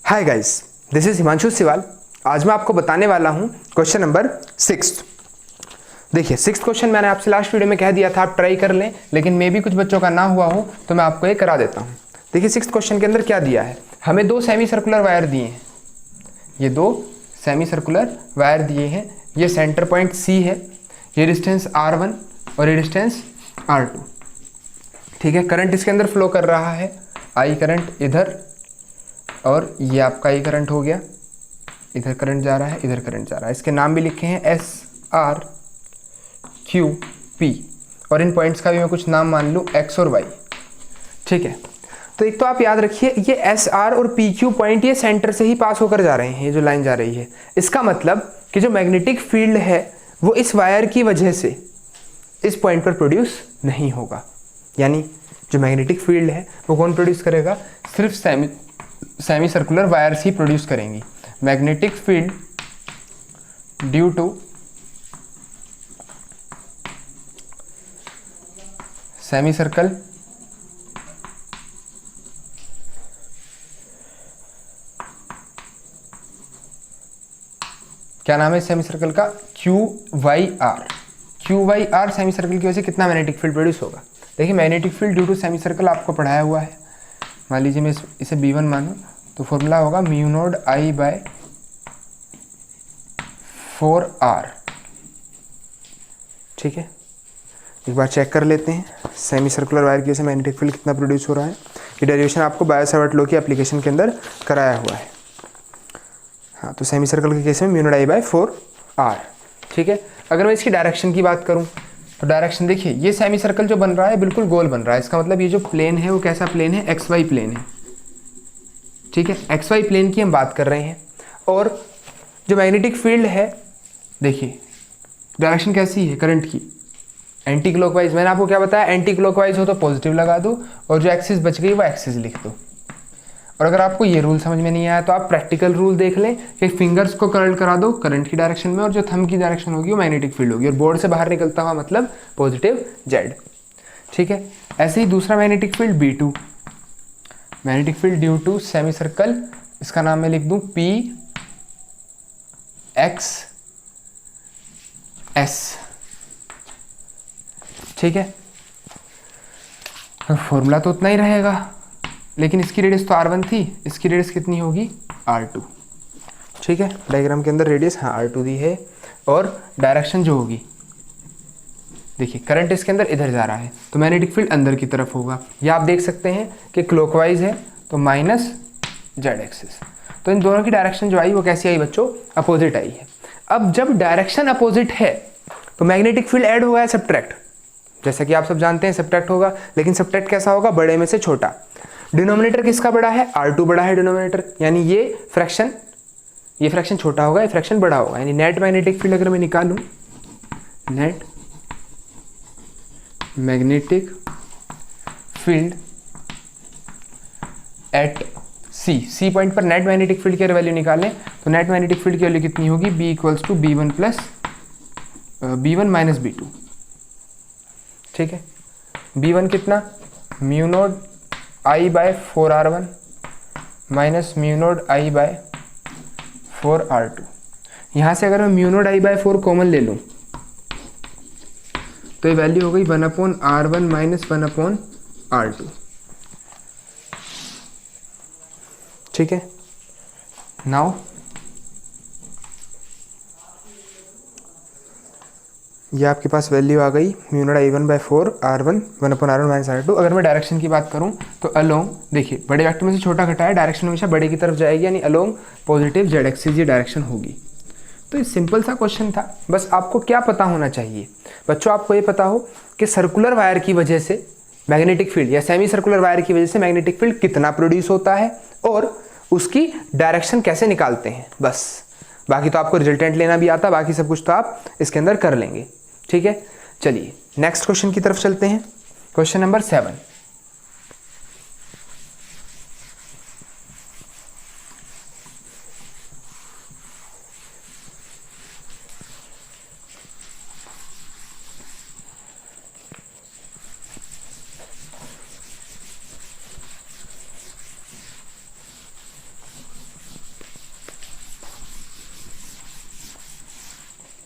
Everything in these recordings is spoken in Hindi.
Hi guys, this is Himanshu Siwal. आज मैं आपको बताने वाला हूं क्वेश्चन नंबर 6। देखिए 6th क्वेश्चन मैंने आपसे लास्ट वीडियो में कह दिया था आप ट्राई कर लें, लेकिन मे भी कुछ बच्चों का ना हुआ हो तो मैं आपको ये करा देता हूं। देखिए 6th क्वेश्चन के अंदर क्या दिया है, हमें दो सेमी सर्कुलर वायर दिए हैं। ये दो सेमी सर्कुलर वायर दिए हैं, ये सेंटर पॉइंट C है, ये डिस्टेंस R1 और ये डिस्टेंस R2। ठीक है, करंट इसके अंदर फ्लो कर रहा है, I करंट इधर और ये आपका I करंट हो गया, इधर करंट जा रहा है, इधर करंट जा रहा है। इसके नाम भी लिखे हैं SR Q P और इन पॉइंट्स का भी मैं कुछ नाम मान लूँ X और Y। ठीक है, तो एक तो आप याद रखिए ये SR और PQ पॉइंट ये सेंटर से ही पास होकर जा रहे हैं, ये जो लाइन जा रही है। इसका मतलब कि जो मैग्नेटिक फील्ड है वो इस वायर की वजह से इस पॉइंट पर प्रोड्यूस नहीं होगा। यानी जो मैग्नेटिक फील्ड है वो कौन प्रोड्यूस करेगा, सिर्फ सेमी सर्कुलर वायर्स ही प्रोड्यूस करेंगी। Magnetic field due to semi circle क्या नाम है सेमी सर्कल का, QYR। QYR सेमी सर्कल की वजह से कितना मैग्नेटिक फील्ड प्रोड्यूस होगा। देखिए magnetic field due to semi circle आपको पढ़ाया हुआ है। मान लीजिए मैं इसे B1 मानूं तो फॉर्मूला होगा म्यू नोड I/4R। ठीक है, एक बार चेक कर लेते हैं सेमी सर्कुलर वायर की वजह से मैग्नेटिक फील्ड कितना प्रोड्यूस हो रहा है। ये डेरिवेशन आपको बायो-सावर्ट लॉ की एप्लीकेशन के अंदर कराया हुआ है। हाँ, तो सेमी सर्कल के केस में म्यू नोड I/4R। ठीक है, अगर मैं इसकी डायरेक्शन की बात करूँ तो डायरेक्शन देखिए, ये सेमी सर्कल जो बन रहा है बिल्कुल गोल बन रहा है। इसका मतलब ये जो प्लेन है वो कैसा प्लेन है, XY प्लेन है। ठीक है, XY प्लेन की हम बात कर रहे हैं। और जो मैग्नेटिक फील्ड है देखिए डायरेक्शन कैसी है करंट की, एंटी क्लॉकवाइज। मैंने आपको क्या बताया, एंटी क्लॉकवाइज हो तो पॉजिटिव लगा दो और जो एक्सिस बच गई वो एक्सिस लिख दो। और अगर आपको ये रूल समझ में नहीं आया तो आप प्रैक्टिकल रूल देख लें कि फिंगर्स को कर्ल करा दो करंट की डायरेक्शन में और जो थंब की डायरेक्शन होगी वो मैग्नेटिक फील्ड होगी और बोर्ड से बाहर निकलता हुआ मतलब पॉजिटिव Z। ठीक है, ऐसे ही दूसरा magnetic field B2, magnetic field due to semi circle, इसका नाम मैं लिख दूं PXS। ठीक है, फॉर्मूला तो उतना ही रहेगा, लेकिन इसकी रेडियस तो R1 थी, इसकी रेडियस कितनी होगी R2। ठीक है, डायग्राम के अंदर रेडियस हाँ R2 दी है और डायरेक्शन जो होगी देखिए करंट इसके अंदर इधर जा रहा है तो मैग्नेटिक फील्ड अंदर की तरफ होगा। या आप देख सकते हैं कि क्लॉकवाइज है तो -Z एक्सिस। तो इन दोनों की डायरेक्शन जो आई वो कैसी आई बच्चों, अपोजिट आई है। अब जब डायरेक्शन अपोजिट है तो मैग्नेटिक फील्ड ऐड होगा या सब्ट्रैक्ट, जैसा कि आप सब जानते हैं सब्ट्रैक्ट होगा, लेकिन सब्ट्रैक्ट कैसा होगा, बड़े में से छोटा। डिनोमिनेटर किसका बड़ा है, R2 बड़ा है डिनोमिनेटर, यानी ये फ्रैक्शन छोटा होगा, ये फ्रैक्शन बड़ा होगा। यानी नेट मैग्नेटिक फील्ड अगर मैं निकालूं, net magnetic field at C point पर नेट मैग्नेटिक फील्ड की वैल्यू निकालें तो नेट मैग्नेटिक फील्ड की वैल्यू कितनी होगी, B = B1 - B2। ठीक है, B1 कितना, mu node I/4R1 minus mu node I/4R2। यहाँ से अगर मैं म्यू नोड I/4 कॉमन ले लूँ तो ये वैल्यू हो गई 1/R1 - 1/R2। ठीक है, नाउ ये आपके पास वैल्यू आ गई mu node I/4R1 1/R1 - R2। अगर मैं डायरेक्शन की बात करूं तो अलोंग, देखिए बड़े वेक्टर में से छोटा घटा है, डायरेक्शन हमेशा बड़े की तरफ जाएगी, यानी अलोंग पॉजिटिव Z एक्सिस ये डायरेक्शन होगी। तो ये सिंपल सा क्वेश्चन था। बस आपको क्या पता होना चाहिए बच्चों, आपको ये पता हो कि सर्कुलर वायर की वजह से मैग्नेटिक फील्ड या सेमी सर्कुलर वायर की वजह से मैग्नेटिक फील्ड कितना प्रोड्यूस होता है और उसकी डायरेक्शन कैसे निकालते हैं। बस बाकी तो आपको रिजल्टेंट लेना भी आता, बाकी सब कुछ तो आप इसके अंदर कर लेंगे। ठीक है, चलिए नेक्स्ट क्वेश्चन की तरफ चलते हैं। Question number 7।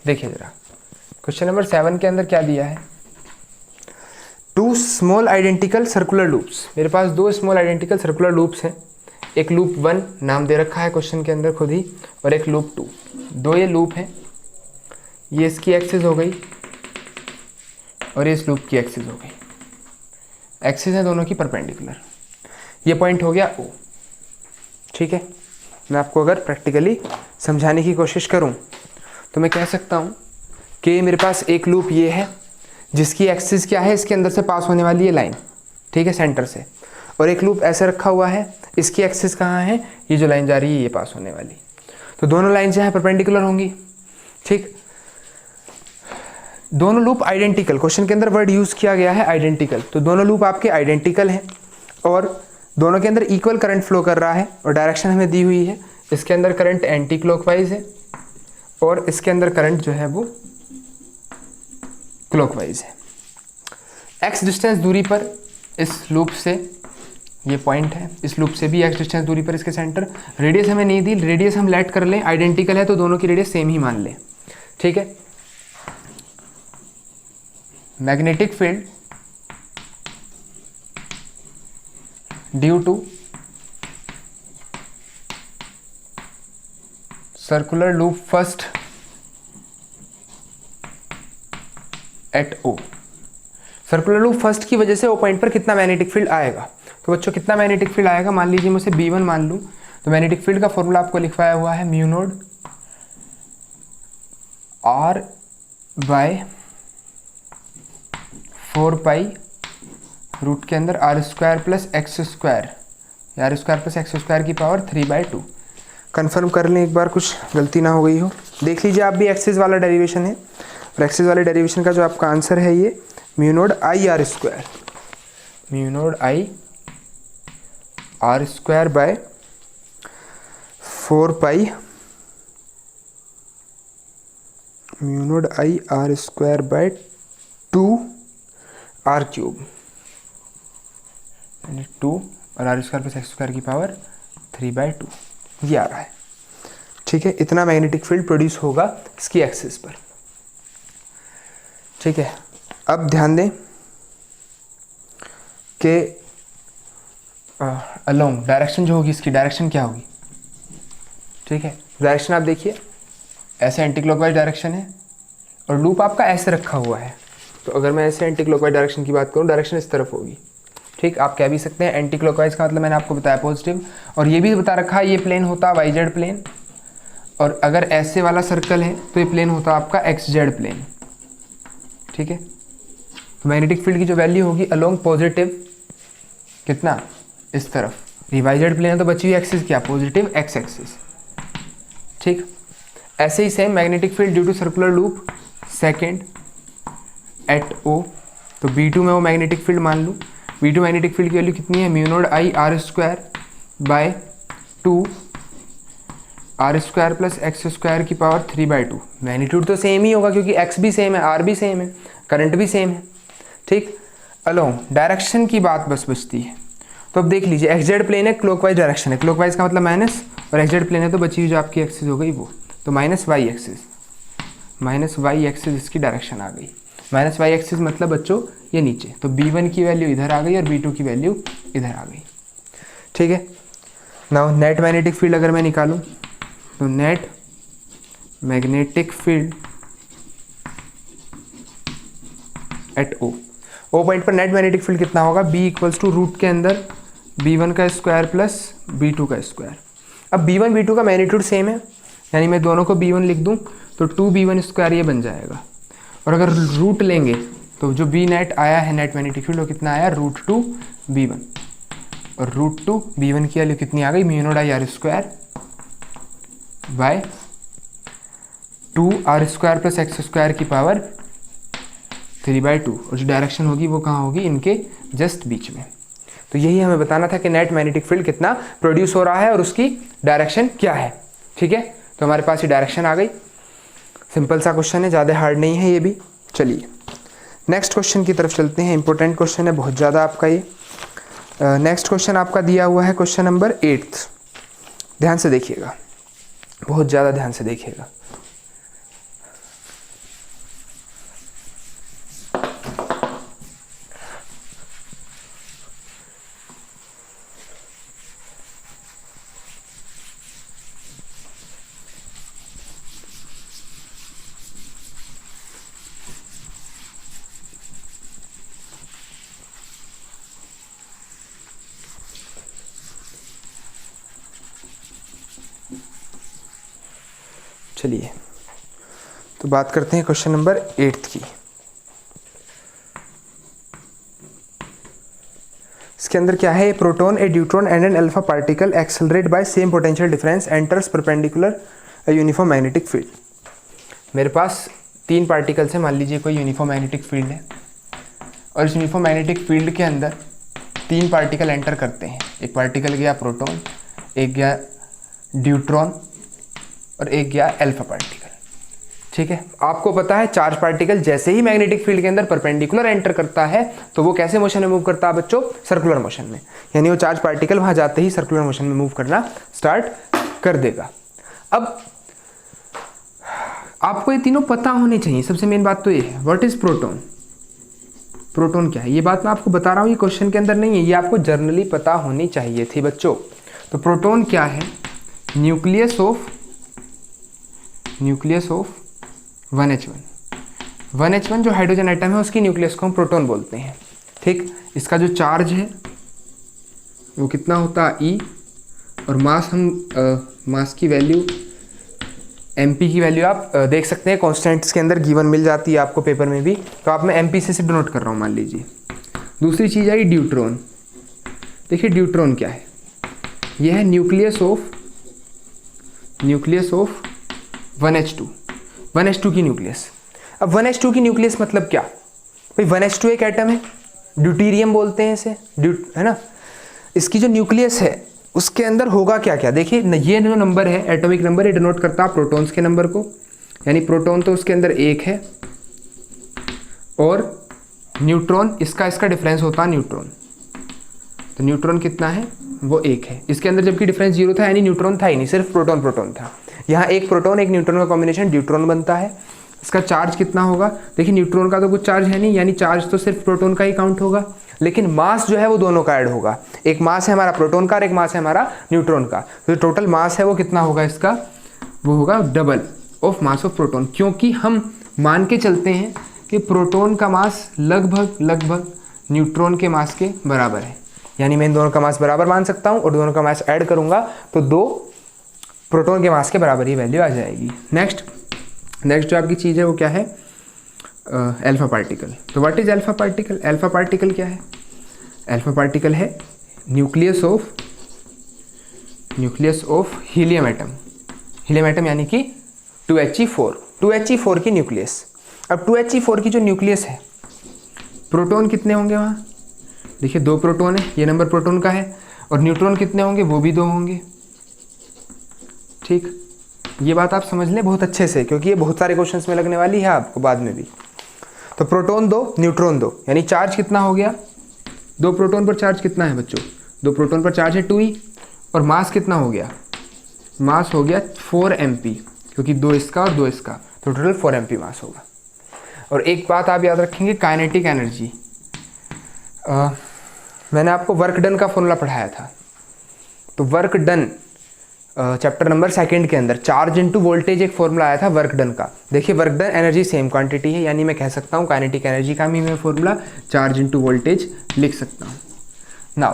देखिए जरा क्वेश्चन नंबर 7 के अंदर क्या दिया है, 2 स्मॉल आइडेंटिकल सर्कुलर लूप्स। मेरे पास 2 स्मॉल आइडेंटिकल सर्कुलर लूप्स हैं, एक लूप 1 नाम दे रखा है क्वेश्चन के अंदर खुद ही, और एक लूप 2। 2 ये लूप हैं, ये इसकी एक्सिस हो गई और ये इस लूप की एक्सिस हो गई। एक्सिस है दोनों की परपेंडिकुलर। ये पॉइंट हो गया O। ठीक है, मैं आपको अगर प्रैक्टिकली समझाने की कोशिश करूं तो मैं कह सकता हूं कि मेरे पास एक लूप ये है जिसकी एक्सिस क्या है, इसके अंदर से पास होने वाली ये लाइन, ठीक है, सेंटर से, और एक लूप ऐसे रखा हुआ है, इसकी एक्सिस कहाँ है, ये जो लाइन जा रही है ये पास होने वाली। तो दोनों लाइन जो है परपेंडिकुलर होंगी। ठीक, दोनों लूप आइडेंटिकल, क्वेश्चन के अंदर वर्ड यूज किया गया है आइडेंटिकल, तो दोनों लूप आपके आइडेंटिकल हैं और दोनों के अंदर इक्वल करंट फ्लो कर रहा है और डायरेक्शन हमें दी हुई है। इसके अंदर करंट एंटी क्लॉकवाइज है और इसके अंदर करंट जो है वो क्लॉकवाइज है। एक्स डिस्टेंस दूरी पर इस लूप से, ये पॉइंट है, इस लूप से भी एक्स डिस्टेंस दूरी पर इसके सेंटर। रेडियस हमें नहीं दी, रेडियस हम लेट कर लें, आइडेंटिकल है तो दोनों की रेडियस सेम ही मान लें। ठीक है, magnetic field due to circular loop first at O। Circular loop first की वजह से O पॉइंट पर कितना मैग्नेटिक फील्ड आएगा, तो बच्चों कितना मैग्नेटिक फील्ड आएगा, मान लीजिए मैं उसे B1 मान लूँ, तो मैग्नेटिक फील्ड का फॉर्मूला आपको लिखवाया हुआ है mu node R by 4 pi root के अंदर R square plus x square, R square plus x square की पावर 3/2। कन्फर्म कर लें एक बार, कुछ गलती ना हो गई हो। देख लीजिए आप भी, एक्सिस वाला डेरिवेशन है और एक्सिस वाले डेरिवेशन का जो आपका आंसर है ये mu node I R square, mu node I R square by 4 pi, mu node I R square by 2 R cube, 2 और R square plus x square की पावर 3/2 ये आ रहा है। ठीक है, इतना मैग्नेटिक फील्ड प्रोड्यूस होगा इसकी एक्सिस पर। ठीक है, अब ध्यान दें कि अलोंग डायरेक्शन जो होगी, इसकी डायरेक्शन क्या होगी। ठीक है, डायरेक्शन आप देखिए, ऐसे एंटी क्लॉकवाइज डायरेक्शन है और लूप आपका ऐसे रखा हुआ है, तो अगर मैं ऐसे एंटी क्लॉकवाइज डायरेक्शन की बात करूं, डायरेक्शन इस तरफ होगी। ठीक, आप कह भी सकते हैं एंटी क्लॉकवाइज का मतलब मैंने आपको बताया पॉजिटिव, और ये भी बता रखा है ये प्लेन होता वाई जेड प्लेन, और अगर ऐसे वाला सर्कल है तो ये प्लेन होता आपका एक्स जेड प्लेन। ठीक है, तो मैग्नेटिक फील्ड की जो वैल्यू होगी अलोंग पॉजिटिव कितना, इस तरफ, ये वाई जेड प्लेन है तो बची हुई एक्सिस क्या, पॉजिटिव एक्स एक्सिस। ठीक, ऐसे ही same magnetic field due to circular loop second at O, तो B2 में वो मैग्नेटिक फील्ड मान लूँ, B2 मैग्नेटिक फील्ड की वैल्यू कितनी है, mu node I R square by 2 R square plus x square की पावर 3/2। मैग्नीट्यूड तो सेम ही होगा क्योंकि एक्स भी सेम है, आर भी सेम है, करंट भी सेम है। ठीक, अलोंग डायरेक्शन की बात बस बचती है, तो अब देख लीजिए एक्स जेड प्लेन है, क्लॉकवाइज डायरेक्शन है, क्लॉकवाइज का मतलब माइनस, और एक्स जेड प्लेन है तो बची हुई जो आपकी एक्सिस हो गई वो, तो minus y axis, minus y axis इसकी डायरेक्शन आ गई। माइनस वाई एक्सिस मतलब बच्चों ये नीचे, तो B1 की वैल्यू इधर आ गई और B2 की वैल्यू इधर आ गई। ठीक है, नाउ नेट मैग्नेटिक फील्ड अगर मैं निकालूं तो net magnetic field at O, O point पर नेट मैग्नेटिक फील्ड कितना होगा, B इक्वल्स टू रूट के अंदर B1 का स्क्वायर प्लस B2 का स्क्वायर। अब B1 B2 का मैग्नीट्यूड सेम है, यानी मैं दोनों को B1 लिख दूं तो 2B1 स्क्वायर ये बन जाएगा, और अगर रूट लेंगे तो जो B नेट आया है नेट मैग्नेटिक फील्ड वो कितना आया, √2B1, और √2B1 की वैल्यू कितनी आ गई, mu node I R square by 2 R square plus x square की पावर 3/2, और जो डायरेक्शन होगी वो कहाँ होगी, इनके जस्ट बीच में। तो यही हमें बताना था कि नेट मैग्नेटिक फील्ड कितना प्रोड्यूस हो रहा है और उसकी डायरेक्शन क्या है। ठीक है, तो हमारे पास ये डायरेक्शन आ गई। सिंपल सा क्वेश्चन है, ज़्यादा हार्ड नहीं है ये भी। चलिए नेक्स्ट क्वेश्चन की तरफ चलते हैं, इंपॉर्टेंट क्वेश्चन है बहुत ज़्यादा आपका ये। नेक्स्ट क्वेश्चन आपका दिया हुआ है क्वेश्चन नंबर 8। ध्यान से देखिएगा, बहुत ज़्यादा ध्यान से देखिएगा। चलिए तो बात करते हैं क्वेश्चन नंबर 8 की। इसके अंदर क्या है, a proton, a deuteron and an alpha particle accelerate by same potential difference enters perpendicular a uniform magnetic field. मेरे पास 3 पार्टिकल्स हैं, मान लीजिए कोई यूनिफॉर्म मैग्नेटिक फील्ड है और इस यूनिफॉर्म मैग्नेटिक फील्ड के अंदर 3 पार्टिकल एंटर करते हैं। एक पार्टिकल गया प्रोटॉन, एक गया ड्यूट्रॉन और एक गया अल्फा पार्टिकल। ठीक है, आपको पता है चार्ज पार्टिकल जैसे ही मैग्नेटिक फील्ड के अंदर परपेंडिकुलर एंटर करता है तो वो कैसे मोशन में मूव करता है बच्चों, सर्कुलर मोशन में। यानी वो चार्ज पार्टिकल वहां जाते ही सर्कुलर मोशन में मूव करना स्टार्ट कर देगा। अब आपको ये तीनों पता होने चाहिए। सबसे मेन बात तो ये है, व्हाट इज प्रोटॉन, प्रोटॉन क्या है, ये बात मैं आपको बता रहा हूँ, ये क्वेश्चन के अंदर नहीं है, ये आपको जनरली पता होनी चाहिए थी बच्चों। तो प्रोटॉन क्या है, न्यूक्लियस ऑफ 1h1 जो हाइड्रोजन एटम है उसकी न्यूक्लियस को हम प्रोटॉन बोलते हैं। ठीक, इसका जो चार्ज है वो कितना होता है E, और मास मास की वैल्यू mp की वैल्यू आप देख सकते हैं, कॉन्स्टेंट्स के अंदर गिवन मिल जाती है आपको पेपर में भी, तो आप मैं mp से डिनोट कर रहा हूँ मान लीजिए। दूसरी चीज़ आई ड्यूट्रॉन। देखिए ड्यूट्रॉन क्या है, ये है न्यूक्लियस ऑफ 1h2 की न्यूक्लियस। अब 1h2 की न्यूक्लियस मतलब क्या भाई, 1h2 एक एटम है, ड्यूटीरियम बोलते हैं इसे, है ना। इसकी जो न्यूक्लियस है उसके अंदर होगा क्या क्या, देखिए ये जो नंबर है एटॉमिक नंबर, ये डिनोट करता है प्रोटॉन्स के नंबर को, यानी प्रोटॉन तो उसके अंदर 1 है और न्यूट्रॉन इसका डिफरेंस होता है न्यूट्रॉन। तो न्यूट्रॉन कितना है, वो 1 है। इसके अंदर जबकि डिफरेंस 0 था, यानी न्यूट्रॉन था ही नहीं, सिर्फ प्रोटॉन था। यहाँ एक प्रोटॉन एक न्यूट्रॉन का कॉम्बिनेशन ड्यूट्रॉन बनता है। इसका चार्ज कितना होगा, देखिए न्यूट्रॉन का तो कुछ चार्ज है नहीं, यानी चार्ज तो सिर्फ प्रोटॉन का ही काउंट होगा, लेकिन मास जो है वो दोनों का ऐड होगा। एक मास है हमारा प्रोटॉन का और एक मास है हमारा न्यूट्रॉन का। तो टोटल मास है वो कितना होगा इसका, वो होगा double of mass of proton, क्योंकि हम मान के चलते हैं कि प्रोटॉन का मास लगभग न्यूट्रॉन के मास के बराबर है। यानी मैं इन दोनों का मास बराबर मान सकता हूँ और दोनों का मास ऐड करूँगा तो 2 प्रोटॉन के मास के बराबर ही वैल्यू आ जाएगी। नेक्स्ट जो आपकी चीज़ है वो क्या है, अल्फा पार्टिकल। तो what is alpha particle, alpha particle क्या है, अल्फा पार्टिकल है न्यूक्लियस ऑफ हीलियम एटम यानी कि 2He4 की न्यूक्लियस। अब 2He4 की जो न्यूक्लियस है, प्रोटॉन कितने होंगे वहाँ, देखिए 2 प्रोटॉन है, ये नंबर प्रोटॉन का है, और न्यूट्रॉन कितने होंगे, वो भी 2 होंगे। ठीक, ये बात आप समझ लें बहुत अच्छे से, क्योंकि ये बहुत सारे क्वेश्चंस में लगने वाली है आपको बाद में भी। तो प्रोटॉन 2 न्यूट्रॉन 2, यानी चार्ज कितना हो गया, 2 प्रोटॉन पर चार्ज कितना है बच्चों, 2 प्रोटॉन पर चार्ज है 2e, और मास कितना हो गया, मास हो गया 4 mp, क्योंकि 2 इसका और 2 इसका, तो टोटल 4 mp मास होगा। और एक बात आप याद रखेंगे, काइनेटिक एनर्जी, मैंने आपको वर्क डन का फॉर्मूला पढ़ाया था। तो वर्क डन चैप्टर नंबर 2 के अंदर चार्ज इनटू वोल्टेज एक फॉर्मूला आया था वर्क डन का। देखिए work done energy same quantity है, यानी मैं कह सकता हूँ काइनेटिक एनर्जी का भी मैं फॉर्मूला चार्ज इनटू वोल्टेज लिख सकता हूँ। नाउ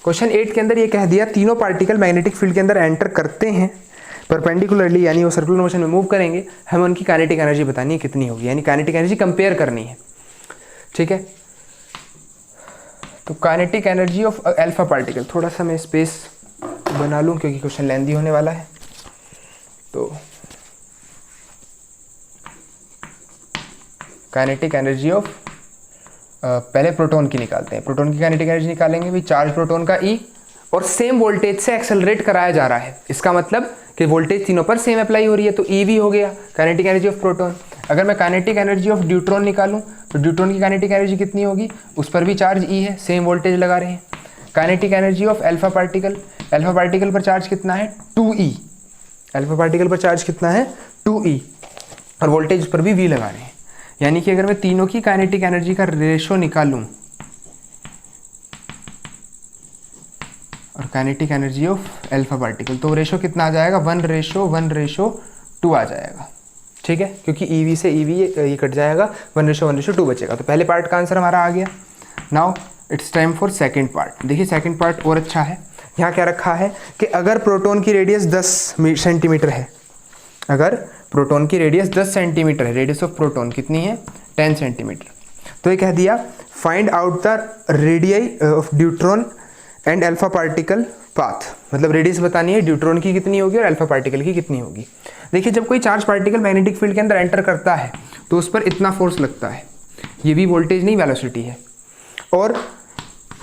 क्वेश्चन 8 के अंदर ये कह दिया तीनों पार्टिकल मैग्नेटिक फील्ड के अंदर एंटर करते हैं परपेंडिकुलरली, यानी वो सर्कुलर मोशन में मूव करेंगे, हमें उनकी काइनेटिक एनर्जी बतानी है कितनी होगी, यानी काइनेटिक एनर्जी कंपेयर करनी है। ठीक है, तो kinetic energy of alpha particle, थोड़ा सा मैं स्पेस बना लूं क्योंकि क्वेश्चन लेंथी होने वाला है। तो काइनेटिक एनर्जी ऑफ पहले प्रोटॉन की निकालते हैं। प्रोटॉन की काइनेटिक एनर्जी निकालेंगे भी, चार्ज प्रोटॉन का E, और सेम वोल्टेज से एक्सेलरेट कराया जा रहा है, इसका मतलब कि वोल्टेज तीनों पर सेम अप्लाई हो रही है, तो E भी हो गया काइनेटिक एनर्जी ऑफ प्रोटॉन। अगर मैं काइनेटिक एनर्जी ऑफ ड्यूट्रॉन निकालूं तो ड्यूट्रॉन की काइनेटिक एनर्जी कितनी होगी, उस पर भी चार्ज E है, सेम वोल्टेज लगा रहे हैं। Kinetic energy of alpha particle पर चार्ज कितना है 2E, अल्फा पार्टिकल पर चार्ज कितना है 2E, और वोल्टेज पर भी V लगा रहे हैं। यानी कि अगर मैं तीनों की काइनेटिक एनर्जी का रेशो निकालूं और kinetic energy of alpha particle, तो रेशो कितना आ जाएगा 1:1:2 आ जाएगा। ठीक है, क्योंकि EV से EV ये कट जाएगा, 1:1:2 बचेगा। तो पहले पार्ट का आंसर हमारा आ गया। Now it's time for second part. देखिए सेकंड पार्ट और अच्छा है। यहाँ क्या रखा है कि अगर प्रोटॉन की रेडियस 10 सेंटीमीटर है, अगर प्रोटॉन की रेडियस 10 सेंटीमीटर है, रेडियस ऑफ प्रोटॉन कितनी है 10 सेंटीमीटर, तो ये कह दिया find out the radius of deuteron and alpha particle path, मतलब रेडियस बतानी है ड्यूट्रॉन की कितनी होगी और अल्फा पार्टिकल की कितनी होगी। देखिए जब कोई चार्ज पार्टिकल मैग्नेटिक फील्ड के अंदर एंटर करता है तो उस पर इतना फोर्स लगता है, ये भी वोल्टेज नहीं वेलोसिटी है, और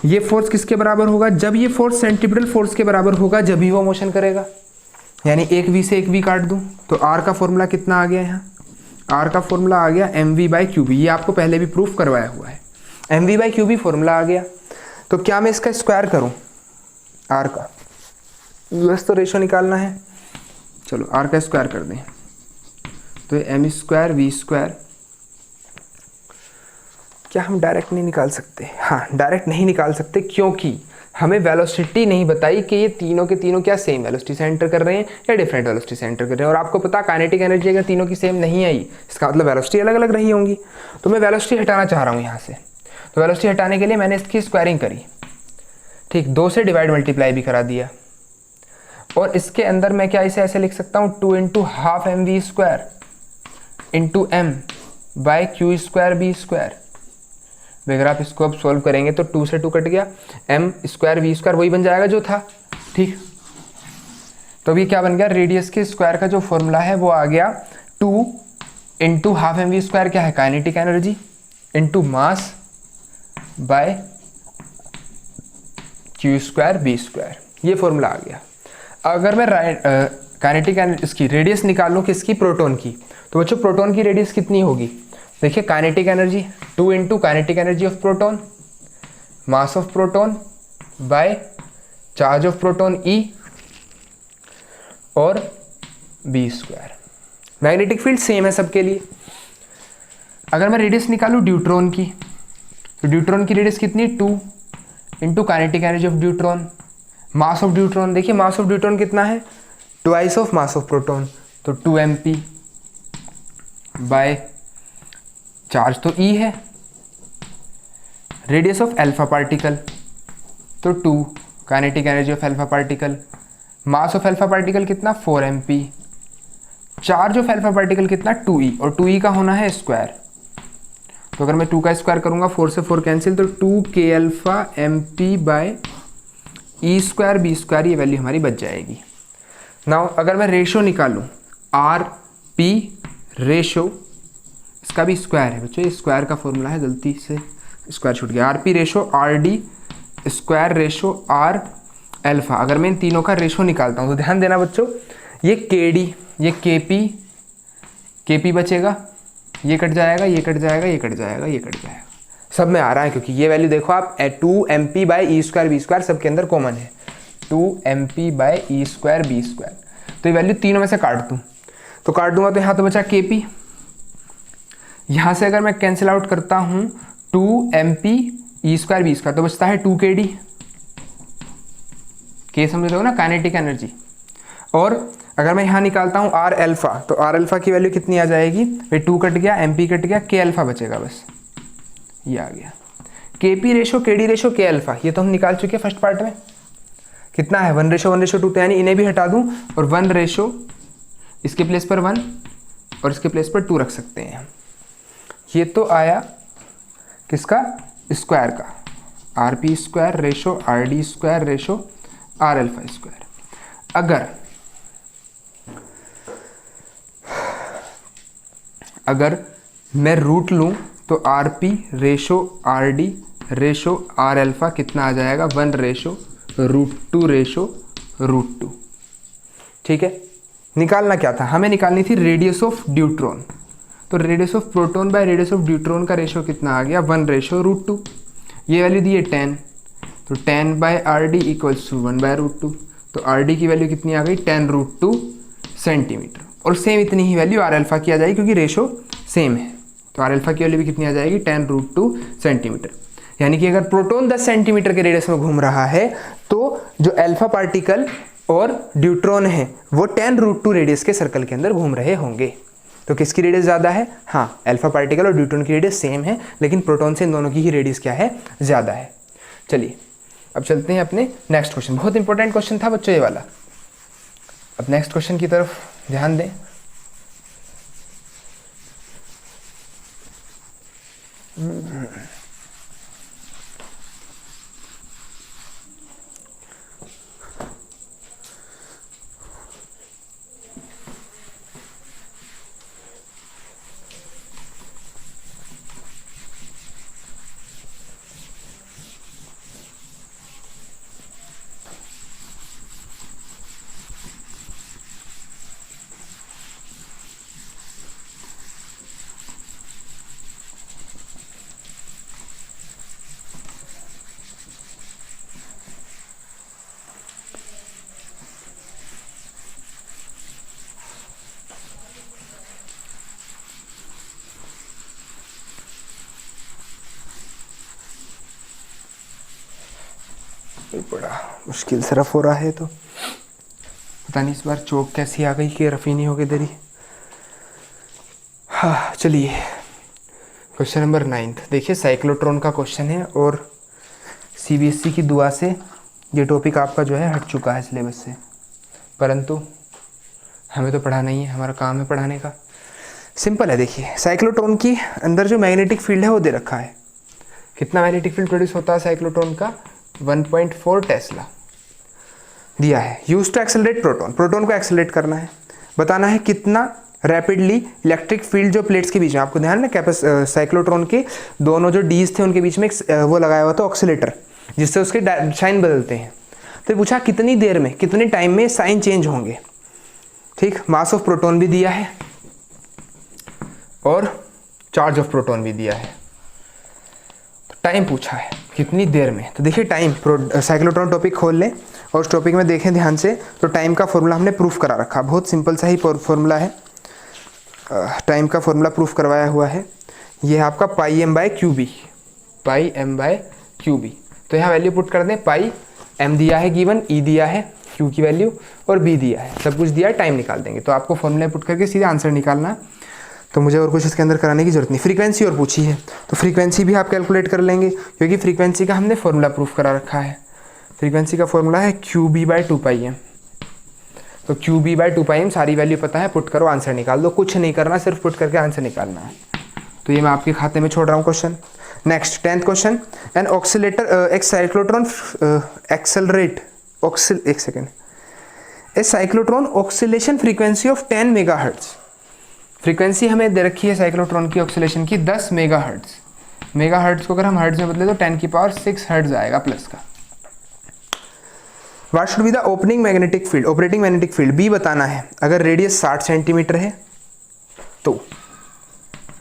ये फोर्स किसके बराबर होगा, जब ये फोर्स सेंट्रीपिटल फोर्स के बराबर होगा जब ही वो मोशन करेगा। यानी एक वी से एक वी काट दूं तो आर का फॉर्मूला कितना आ गया, यहाँ आर का फॉर्मूला आ गया M V by Q B, ये आपको पहले भी प्रूफ करवाया हुआ है, M V by Q B formula आ गया। तो क्या मैं इसका स्क्वायर करूं, आर का यूएस तो रेशो निकालना है, चलो आर का स्क्वायर कर दें, तो एम स्क्वायर वी स्क्वायर, क्या हम डायरेक्ट नहीं निकाल सकते, हाँ डायरेक्ट नहीं निकाल सकते क्योंकि हमें वेलोसिटी नहीं बताई कि ये तीनों के तीनों क्या सेम वेलोसिटी से एंटर कर रहे हैं या डिफरेंट वेलोसिटी से एंटर कर रहे हैं, और आपको पता काइनेटिक एनर्जी अगर तीनों की सेम नहीं आई इसका मतलब वेलोसिटी अलग अलग रही होंगी। तो मैं वेलोसिटी हटाना चाह रहा हूँ यहाँ से, तो वेलोसिटी हटाने के लिए मैंने इसकी स्क्वायरिंग करी, ठीक 2 से डिवाइड मल्टीप्लाई भी करा दिया, और इसके अंदर मैं क्या इसे ऐसे लिख सकता हूँ 2 into half m v square into m by q square B square. अगर आप इसको अब सॉल्व करेंगे तो 2 से 2 कट गया, एम स्क्वायर वी स्क्वायर वही बन जाएगा जो था, ठीक। तो अभी क्या बन गया, रेडियस के स्क्वायर का जो फॉर्मूला है वो आ गया 2 into half m v square क्या है kinetic energy into mass by q square B square, ये फॉर्मूला आ गया। अगर मैं काइनेटिक इसकी रेडियस निकालूं किसकी, प्रोटॉन की, तो बच्चों प्रोटॉन की रेडियस कितनी होगी, देखिए kinetic energy 2 into kinetic energy of proton mass of proton by charge of proton E और B square. Magnetic field same है सबके लिए। अगर मैं रेडियस निकालूं ड्यूट्रॉन की, तो ड्यूट्रॉन की रेडियस कितनी 2 into kinetic energy of deuteron, mass of deuteron, देखिए मास ऑफ ड्यूट्रॉन कितना है twice of mass of proton, तो 2 mp बाय चार्ज तो ई है, रेडियस ऑफ अल्फा पार्टिकल तो 2 kinetic energy of alpha particle, mass of alpha particle कितना 4 mp, charge of alpha particle कितना 2e, और 2e का होना है स्क्वायर, तो अगर मैं 2 का स्क्वायर करूंगा 4 से 4 कैंसिल, तो 2k अल्फा mp बाय ई स्क्वायर बी स्क्वायर, ये वैल्यू हमारी बच जाएगी। नाउ अगर मैं रेशो निकालूं आर पी रेशो, इसका भी स्क्वायर है बच्चों, ये स्क्वायर का फॉर्मूला है, गलती से स्क्वायर छूट गया, R p ratio R d square ratio R alpha. अगर मैं इन तीनों का रेशो निकालता हूँ तो ध्यान देना बच्चों, ये के डी, ये के पी बचेगा, ये कट जाएगा, ये कट जाएगा, ये कट जाएगा, ये कट जाएगा, सब में आ रहा है क्योंकि ये वैल्यू देखो आप 2 mp by e square B square सबके अंदर कॉमन है, 2 mp by e square B square, तो ये वैल्यू तीनों में से काट दूँ, तो काट दूंगा तो यहाँ तो बचा के पी, यहाँ से अगर मैं कैंसिल आउट करता हूँ 2 mp ई स्क्वायर बी स्क्वायर, तो बचता है 2 kd, के समझ रहे हो ना काइनेटिक एनर्जी, और अगर मैं यहाँ निकालता हूँ आर अल्फा, तो आर अल्फा की वैल्यू कितनी आ जाएगी भाई, 2 कट गया, mp कट गया, के अल्फा बचेगा बस, ये आ गया। के पी रेशो के डी रेशो के अल्फा, ये तो हम निकाल चुके हैं फर्स्ट पार्ट में, कितना है 1:1:2, तो यानी इन्हें भी हटा दूं और 1 रेशो इसके प्लेस पर 1 और इसके प्लेस पर 2 रख सकते हैं हम। ये तो आया किसका, स्क्वायर का, R p square ratio R d square ratio R alpha square. अगर मैं रूट लूँ तो R p ratio R d ratio R alpha कितना आ जाएगा 1:√2 रेशो √2। ठीक है, निकालना क्या था, हमें निकालनी थी रेडियस ऑफ ड्यूट्रॉन, तो radius of proton by radius of deuteron का रेशो कितना आ गया 1:√2, ये वैल्यू दी है 10, तो 10 by R d equals to 1/√2, तो आर डी की वैल्यू कितनी आ गई 10√2 सेंटीमीटर, और सेम इतनी ही वैल्यू आर अल्फा की आ जाएगी क्योंकि रेशो सेम है, तो आर अल्फा की वैल्यू भी कितनी आ जाएगी 10√2 सेंटीमीटर। यानी कि अगर प्रोटॉन 10 सेंटीमीटर के रेडियस में घूम रहा है तो जो अल्फा पार्टिकल और ड्यूट्रॉन है वो 10√2 रेडियस के सर्कल के अंदर घूम रहे होंगे। तो किसकी रेडियस ज़्यादा है, हाँ अल्फा पार्टिकल और ड्यूट्रॉन की रेडियस सेम है, लेकिन प्रोटॉन से इन दोनों की ही रेडियस क्या है, ज़्यादा है। चलिए अब चलते हैं अपने नेक्स्ट क्वेश्चन, बहुत इंपॉर्टेंट क्वेश्चन था बच्चों ये वाला। अब नेक्स्ट क्वेश्चन की तरफ ध्यान दें। बड़ा मुश्किल से रफ हो रहा है, तो पता नहीं इस बार चौक कैसी आ गई कि रफ ही नहीं हो गई दरी। हाँ चलिए, क्वेश्चन नंबर 9 देखिए, साइक्लोट्रॉन का क्वेश्चन है और सीबीएसई की दुआ से ये टॉपिक आपका जो है हट चुका है सिलेबस से, परंतु हमें तो पढ़ाना ही है, हमारा काम है पढ़ाने का। सिंपल है, देखिए साइक्लोट्रॉन की अंदर जो मैग्नेटिक फील्ड है वो दे रखा है। कितना मैग्नेटिक फील्ड प्रोड्यूस होता है साइक्लोट्रॉन का? 1.4 टेस्ला दिया है। Use to accelerate proton, proton को एक्सेलरेट करना है। बताना है कितना रैपिडली इलेक्ट्रिक फील्ड जो प्लेट्स के बीच में, आपको ध्यान है साइक्लोट्रॉन के दोनों जो डीज थे उनके बीच में वो लगाया हुआ था ऑक्सीलेटर, जिससे उसके साइन बदलते हैं। तो पूछा कितनी देर में, कितने टाइम में साइन चेंज होंगे। ठीक, मास ऑफ प्रोटॉन भी दिया है और चार्ज ऑफ प्रोटॉन भी दिया है। तो टाइम पूछा है कितनी देर में। तो देखिए टाइम, साइक्लोट्रॉन टॉपिक खोल लें और उस टॉपिक में देखें ध्यान से, तो टाइम का फॉर्मूला हमने प्रूफ करा रखा, बहुत सिंपल सा ही फॉर्मूला है। टाइम का फॉर्मूला प्रूफ करवाया हुआ है। ये है आपका पाई एम बाय क्यू बी, पाई एम बाय क्यू बी। तो यहाँ वैल्यू पुट कर दें, पाई एम दिया है गिवन, ई दिया है क्यू की वैल्यू और बी दिया है, सब कुछ दिया है, टाइम निकाल देंगे। तो आपको फॉर्मूला पुट करके सीधा आंसर निकालना है, तो मुझे और कुछ इसके अंदर कराने की जरूरत नहीं। फ्रीक्वेंसी और पूछी है तो फ्रीक्वेंसी भी आप कैलकुलेट कर लेंगे, क्योंकि फ्रीक्वेंसी का हमने फॉर्मूला प्रूफ करा रखा है। फ्रीक्वेंसी का फॉर्मूला है क्यू बी बाय 2πm। तो क्यू बी बाय 2πm सारी वैल्यू पता है, पुट करो आंसर निकाल दो, कुछ नहीं करना, सिर्फ पुट करके आंसर निकालना है। तो ये मैं आपके खाते में छोड़ रहा हूँ question. Next 10th question, an oscillator एक साइक्लोट्रॉन एक्सेलरेट एक second, a cyclotron oscillation frequency of 10 megahertz. Frequency हमें दे रखी है साइक्लोट्रॉन की ऑक्सीलेशन की 10 मेगाहर्ट्ज। मेगाहर्ट्ज को अगर हम हर्ट्ज में बदले तो 10⁶ हर्ट्ज आएगा प्लस का। What should be the opening magnetic field, operating magnetic field B बताना है। अगर रेडियस 60 सेंटीमीटर है तो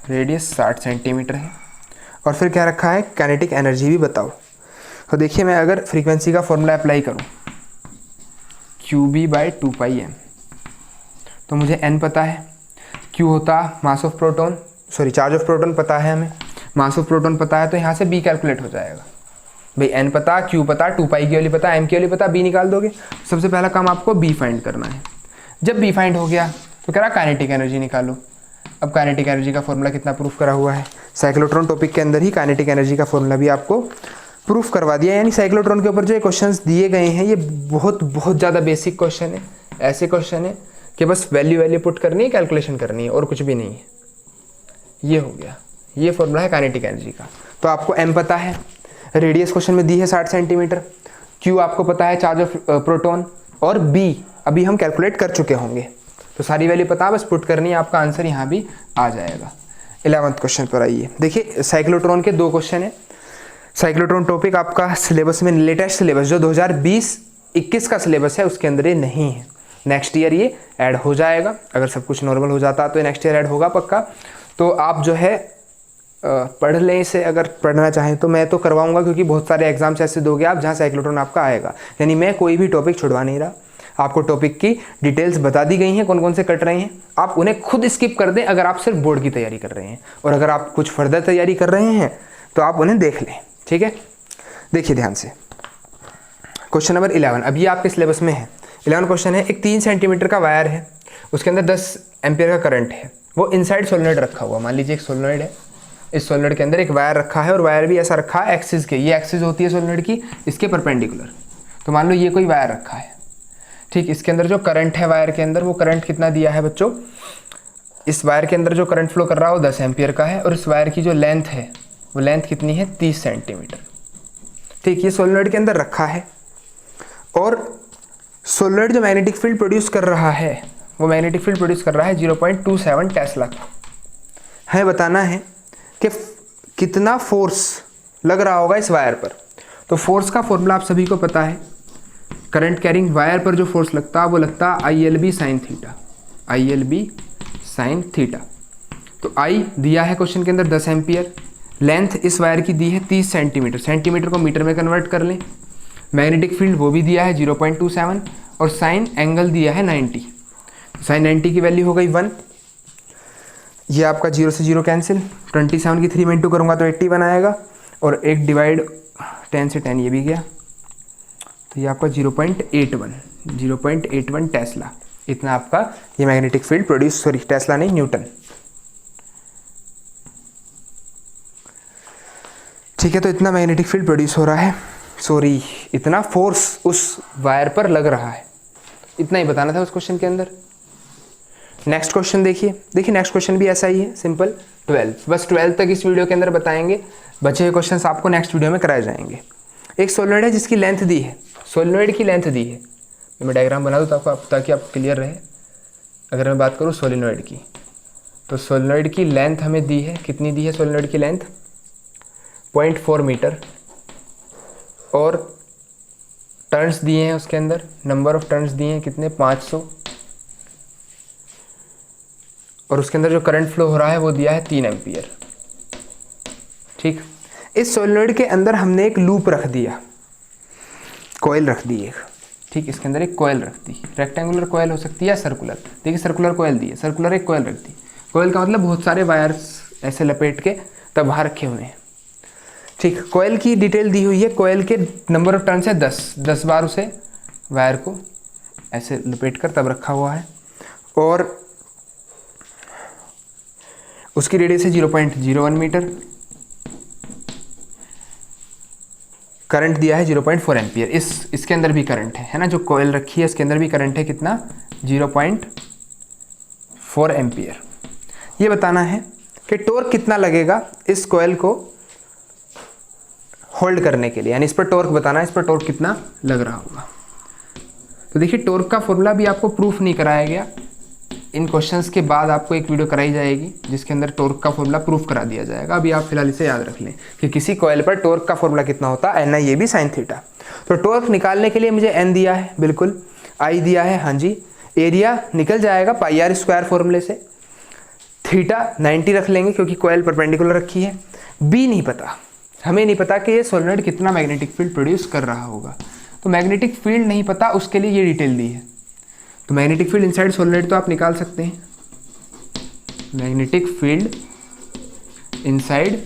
रेडियस 60 सेंटीमीटर है, और फिर क्या रखा है, काइनेटिक एनर्जी भी बताओ। तो देखिए मैं अगर फ्रीक्वेंसी का फॉर्मूला अप्लाई करूं क्यू बी बाय 2πm, तो मुझे n पता है, q होता मास of proton, sorry charge of proton पता है हमें, मास ऑफ प्रोटॉन पता है, तो यहाँ से b कैलकुलेट हो जाएगा। भाई n पता, q पता, 2π की वैल्यू पता, m की वैल्यू पता, b निकाल दोगे। सबसे पहला काम आपको b फाइंड करना है। जब b फाइंड हो गया तो कह रहा काइनेटिक एनर्जी निकालो। अब काइनेटिक एनर्जी का फॉर्मूला कितना प्रूफ करा हुआ है, साइक्लोट्रॉन टॉपिक के अंदर ही काइनेटिक एनर्जी का फॉर्मूला भी आपको प्रूफ करवा दिया। यानी साइक्लोट्रॉन के ऊपर जो क्वेश्चंस दिए गए हैं ये बहुत ज़्यादा बेसिक क्वेश्चन है, ऐसे क्वेश्चन है कि बस वैल्यू पुट करनी है, कैलकुलेशन करनी है और कुछ भी नहीं है। ये हो गया, ये फॉर्मूला है काइनेटिक एनर्जी का। तो आपको m पता है, रेडियस क्वेश्चन में दी है 60 सेंटीमीटर, q आपको पता है चार्ज ऑफ प्रोटॉन, और b अभी हम कैलकुलेट कर चुके होंगे। तो सारी वैल्यू पता है, बस पुट करनी है, आपका आंसर यहाँ भी आ जाएगा। 11th क्वेश्चन पर आइए। देखिए साइक्लोट्रॉन के 2 क्वेश्चन है। साइक्लोट्रॉन टॉपिक आपका सिलेबस में, लेटेस्ट सिलेबस जो 2020-21 का सिलेबस है उसके अंदर ये नहीं है। नेक्स्ट ईयर ये ऐड हो जाएगा, अगर सब कुछ नॉर्मल हो जाता तो नेक्स्ट ईयर ऐड होगा पक्का। तो आप जो है पढ़ लें इसे, अगर पढ़ना चाहें तो। मैं तो करवाऊंगा क्योंकि बहुत सारे एग्जाम्स ऐसे दोगे आप जहाँ साइक्लोट्रॉन आपका आएगा। यानी मैं कोई भी टॉपिक छुड़वा नहीं रहा, आपको टॉपिक की डिटेल्स बता दी गई हैं, कौन कौन से कट रहे हैं, आप उन्हें खुद स्किप कर दें अगर आप सिर्फ बोर्ड की तैयारी कर रहे हैं, और अगर आप कुछ फर्दर तैयारी कर रहे हैं तो आप उन्हें देख लें। ठीक है, देखिए ध्यान से क्वेश्चन नंबर 11। अब ये आपके सिलेबस में है। 11 क्वेश्चन है, एक 3 सेंटीमीटर का वायर है, उसके अंदर 10 एम्पियर का करंट है, वो इनसाइड सोलेनोइड रखा हुआ। मान लीजिए एक सोलेनोइड है, इस सोलेनोइड के अंदर एक वायर रखा है और वायर भी ऐसा रखा है एक्सिस के, ये एक्सिस होती है सोलेनोइड की, इसके परपेंडिकुलर। तो मान लो ये कोई वायर रखा है, ठीक, इसके अंदर जो करंट है वायर के अंदर, वो करंट कितना दिया है बच्चों, इस वायर के अंदर जो करंट फ्लो कर रहा है वो 10 एम्पियर का है, और इस वायर की जो लेंथ है वो लेंथ कितनी है 30 सेंटीमीटर। ठीक, ये सोलेनॉइड के अंदर रखा है और सोलेनॉइड जो मैग्नेटिक फील्ड प्रोड्यूस कर रहा है वो मैग्नेटिक फील्ड प्रोड्यूस कर रहा है 0.27 टेस्ला का। हमें बताना है कि कितना फोर्स लग रहा होगा इस वायर पर। तो फोर्स का फॉर्मूला आप सभी को पता है, करंट कैरिंग वायर पर जो फोर्स लगता है वो लगता है ILB sine theta, ILB sine theta. तो आई दिया है क्वेश्चन के अंदर 10 एम्पियर, लेंथ इस वायर की दी है 30 सेंटीमीटर, सेंटीमीटर को मीटर में कन्वर्ट कर लें। मैग्नेटिक फील्ड वो भी दिया है 0.27 और साइन एंगल दिया है 90, साइन 90 की वैल्यू हो गई 1। ये आपका 0 से 0 कैंसिल, 27 की 3 में इंटू करूँगा तो 81 आएगा और 1 डिवाइड 10 से 10 ये भी गया, तो ये आपका 0.81 टेस्ला, इतना आपका ये magnetic field produce, sorry Tesla नहीं न्यूटन। ठीक है, तो इतना मैग्नेटिक फील्ड प्रोड्यूस हो रहा है, सॉरी इतना फोर्स उस वायर पर लग रहा है, इतना ही बताना था उस क्वेश्चन के अंदर। नेक्स्ट क्वेश्चन देखिए नेक्स्ट क्वेश्चन भी ऐसा ही है, सिंपल 12, बस 12 तक इस वीडियो के अंदर बताएंगे, बचे हुए क्वेश्चंस आपको नेक्स्ट वीडियो में कराए जाएंगे। एक सोलेनॉइड है जिसकी लेंथ दी है, सोलेनॉइड की लेंथ दी है, मैं डायग्राम बना दूँ तो आपको ताकि आप क्लियर रहे। अगर मैं बात करूँ सोलेनॉइड की, तो सोलेनॉइड की लेंथ हमें दी है, कितनी दी है सोलेनॉइड की लेंथ 0.4 मीटर और टर्न्स दिए हैं उसके अंदर, नंबर ऑफ टर्न्स दिए हैं कितने 500 और उसके अंदर जो करंट फ्लो हो रहा है वो दिया है 3 एम्पियर। ठीक, इस सोलेनॉइड के अंदर हमने एक लूप रख दिया, कॉइल रख दी एक। ठीक, इसके अंदर एक कॉइल रख दी, रेक्टेंगुलर कॉइल हो सकती है या सर्कुलर। देखिए सर्कुलर कॉइल दी है, सर्कुलर एक कॉइल रख दी। कॉइल का मतलब बहुत सारे वायर्स ऐसे लपेट के तब बाहर रखे हुए हैं। ठीक, कॉइल की डिटेल दी हुई है, कॉइल के नंबर ऑफ टर्न्स है 10 बार उसे वायर को ऐसे लपेट कर तब रखा हुआ है और उसकी रेडियस है 0.01 मीटर, करंट दिया है 0.4 एम्पियर। इसके अंदर भी करंट है ना, जो कॉइल रखी है इसके अंदर भी करंट है कितना 0.4 एम्पियर। ये बताना है कि टॉर्क कितना लगेगा इस कॉइल को होल्ड करने के लिए, यानी इस पर टॉर्क बताना है, इस पर टॉर्क कितना लग रहा होगा। तो देखिए टॉर्क का फॉर्मूला भी आपको प्रूफ नहीं कराया गया, इन क्वेश्चंस के बाद आपको एक वीडियो कराई जाएगी जिसके अंदर टॉर्क का फॉर्मूला प्रूफ करा दिया जाएगा। अभी आप फिलहाल इसे याद रख लें कि किसी कॉइल पर टॉर्क का फॉर्मूला कितना होता है, NIAB साइन थीटा। तो टॉर्क निकालने के लिए मुझे N दिया है, बिल्कुल I दिया है, हाँ जी, एरिया निकल जाएगा पाई आर स्क्वायर फॉर्मूले से, थीटा 90 रख लेंगे क्योंकि कॉइल परपेंडिकुलर रखी है। B नहीं पता, हमें नहीं पता कि ये सोलेनॉइड कितना मैग्नेटिक फील्ड प्रोड्यूस कर रहा होगा, तो मैग्नेटिक फील्ड नहीं पता, उसके लिए ये डिटेल दी है। तो मैग्नेटिक फील्ड इनसाइड सोलेनॉइड तो आप निकाल सकते हैं, मैग्नेटिक फील्ड इनसाइड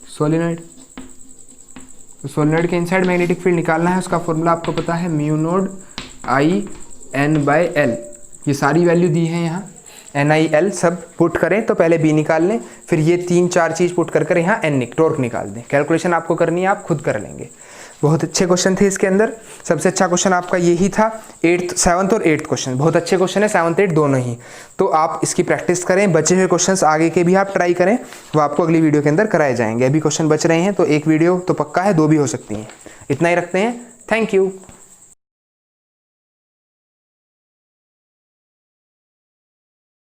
सोलेनॉइड। तो सोलेनॉइड के इनसाइड मैग्नेटिक फील्ड निकालना है, उसका फॉर्मूला आपको पता है म्यू नोड I/N/L। ये सारी वैल्यू दी है यहाँ, NIL सब पुट करें तो पहले B निकाल लें, फिर ये 3-4 चीज़ पुट कर यहाँ N टॉर्क निकाल दें। कैलकुलेशन आपको करनी है, आप खुद कर लेंगे। बहुत अच्छे क्वेश्चन थे इसके अंदर, सबसे अच्छा क्वेश्चन आपका यही था, 7th और 8th क्वेश्चन बहुत अच्छे क्वेश्चन है, 7th 8 दोनों ही। तो आप इसकी प्रैक्टिस करें, बचे हुए क्वेश्चंस आगे के भी आप ट्राई करें, वो आपको अगली वीडियो के अंदर कराए जाएंगे। अभी क्वेश्चन बच रहे हैं तो एक वीडियो तो पक्का है, 2 भी हो सकती हैं। इतना ही रखते हैं, थैंक यू।